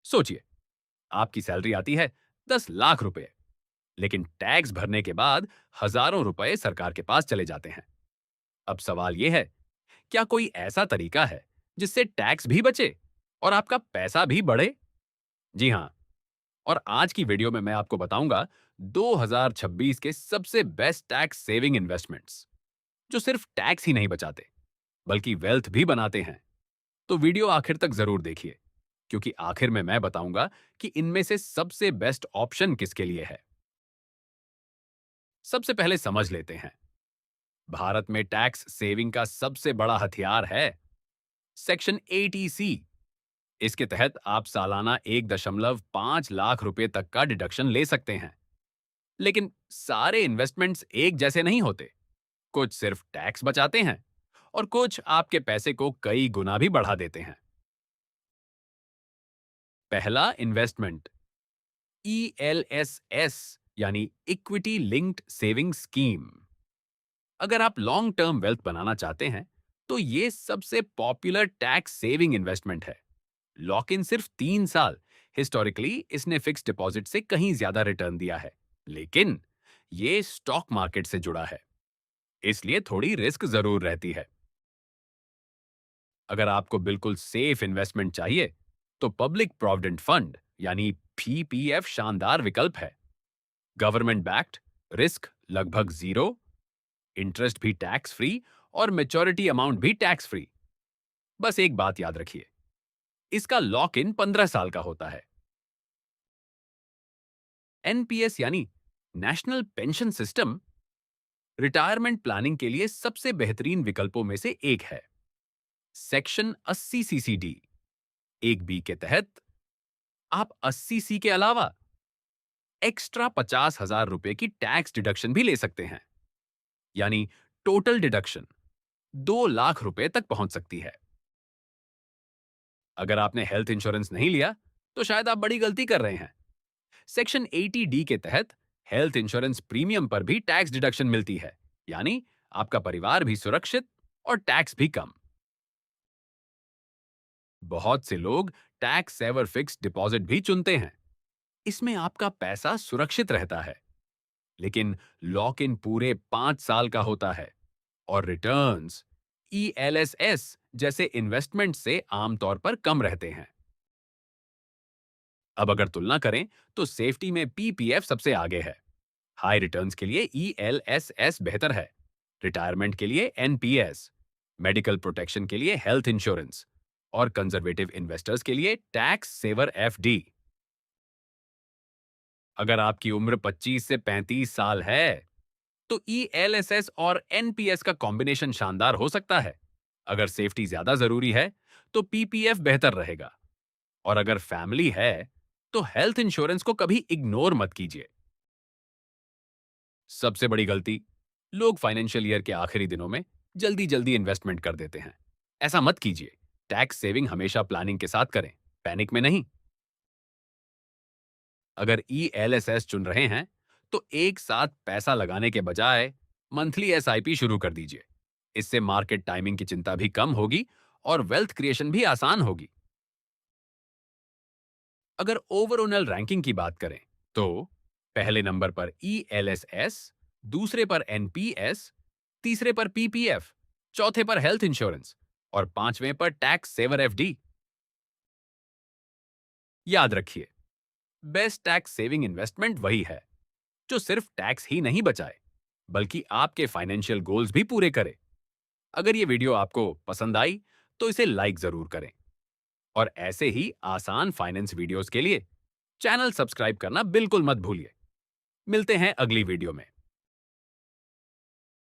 सोचिए, आपकी सैलरी आती है 10 लाख रुपए, लेकिन टैक्स भरने के बाद हजारों रुपए सरकार के पास चले जाते हैं। अब सवाल यह है, क्या कोई ऐसा तरीका है जिससे टैक्स भी बचे और आपका पैसा भी बढ़े? जी हां, और आज की वीडियो में मैं आपको बताऊंगा 2026 के सबसे बेस्ट टैक्स सेविंग इन्वेस्टमेंट्स, जो सिर्फ टैक्स ही नहीं बचाते, बल्कि वेल्थ भी बनाते हैं। तो वीडियो आखिर तक जरूर देखिए, क्योंकि आखिर में मैं बताऊंगा कि इनमें से सबसे बेस्ट ऑप्शन किसके लिए है। सबसे पहले समझ लेते हैं, भारत में टैक्स सेविंग का सबसे बड़ा हथियार है सेक्शन 80C। इसके तहत आप सालाना 1.5 लाख रुपए तक का डिडक्शन ले सकते हैं। लेकिन सारे इन्वेस्टमेंट्स एक जैसे नहीं होते। कुछ सिर्फ टैक्स बचाते हैं और कुछ आपके पैसे को कई गुना भी बढ़ा देते हैं। पहला इन्वेस्टमेंट, ELSS यानी इक्विटी लिंक्ड सेविंग स्कीम। अगर आप लॉन्ग टर्म वेल्थ बनाना चाहते हैं, तो ये सबसे पॉपुलर टैक्स सेविंग इन्वेस्टमेंट है। लॉक इन सिर्फ 3 साल। हिस्टोरिकली इसने फिक्स डिपॉजिट से कहीं ज्यादा रिटर्न दिया है, लेकिन ये स्टॉक मार्केट से जुड़ा है, इसलिए थोड़ी रिस्क जरूर रहती है। अगर आपको बिल्कुल सेफ इन्वेस्टमेंट चाहिए, तो पब्लिक प्रोविडेंट फंड यानी PPF शानदार विकल्प है। गवर्नमेंट बैक्ड, रिस्क लगभग जीरो, इंटरेस्ट भी टैक्स फ्री और मेच्योरिटी अमाउंट भी टैक्स फ्री। बस एक बात याद रखिए, इसका लॉक इन 15 साल का होता है। NPS यानी national pension system retirement planning के लिए सबसे बेहतरीन विकल्पों में से एक है। सेक्शन 80 CCD 1B के तहत आप 80C के अलावा एक्स्ट्रा 50,000 रुपए की टैक्स डिडक्शन भी ले सकते हैं, यानी टोटल डिडक्शन 2 लाख रुपए तक पहुंच सकती है। अगर आपने हेल्थ इंश्योरेंस नहीं लिया, तो शायद आप बड़ी गलती कर रहे हैं। सेक्शन 80D के तहत हेल्थ इंश्योरेंस प्रीमियम पर भी टैक्स डिडक्शन मिलती है, यानी आपका परिवार भी सुरक्षित और टैक्स भी कम। बहुत से लोग टैक्स सेवर फिक्स डिपॉजिट भी चुनते हैं। इसमें आपका पैसा सुरक्षित रहता है, लेकिन लॉक इन पूरे 5 साल का होता है और रिटर्न्स ELSS जैसे इन्वेस्टमेंट से आमतौर पर कम रहते हैं। अब अगर तुलना करें, तो सेफ्टी में PPF सबसे आगे है। हाई रिटर्न्स के लिए ELSS बेहतर है। रिटायरमेंट के लिए NPS, मेडिकल प्रोटेक्शन के लिए हेल्थ इंश्योरेंस और कंजर्वेटिव इन्वेस्टर्स के लिए टैक्स सेवर FD। अगर आपकी उम्र 25 से 35 साल है, तो ELSS और NPS का कॉम्बिनेशन शानदार हो सकता है। अगर सेफ्टी ज्यादा जरूरी है, तो PPF बेहतर रहेगा। और अगर फैमिली है, तो हेल्थ इंश्योरेंस को कभी इग्नोर मत कीजिए। सबसे बड़ी गलती, लोग फाइनेंशियल ईयर के आखिरी दिनों में जल्दी जल्दी इन्वेस्टमेंट कर देते हैं। ऐसा मत कीजिए। टैक्स सेविंग हमेशा प्लानिंग के साथ करें, पैनिक में नहीं। अगर ELSS चुन रहे हैं, तो एक साथ पैसा लगाने के बजाय मंथली SIP शुरू कर दीजिए। इससे मार्केट टाइमिंग की चिंता भी कम होगी और वेल्थ क्रिएशन भी आसान होगी। अगर ओवरऑल रैंकिंग की बात करें, तो पहले नंबर पर ELSS, दूसरे पर NPS, तीसरे पर PPF, चौथे पर हेल्थ इंश्योरेंस और पांचवें पर टैक्स सेवर FD। याद रखिए, बेस्ट टैक्स सेविंग इन्वेस्टमेंट वही है जो सिर्फ टैक्स ही नहीं बचाए, बल्कि आपके फाइनेंशियल गोल्स भी पूरे करे। अगर ये वीडियो आपको पसंद आई, तो इसे लाइक जरूर करें और ऐसे ही आसान फाइनेंस वीडियोस के लिए चैनल सब्सक्राइब करना बिल्कुल मत भूलिए। मिलते हैं अगली वीडियो में।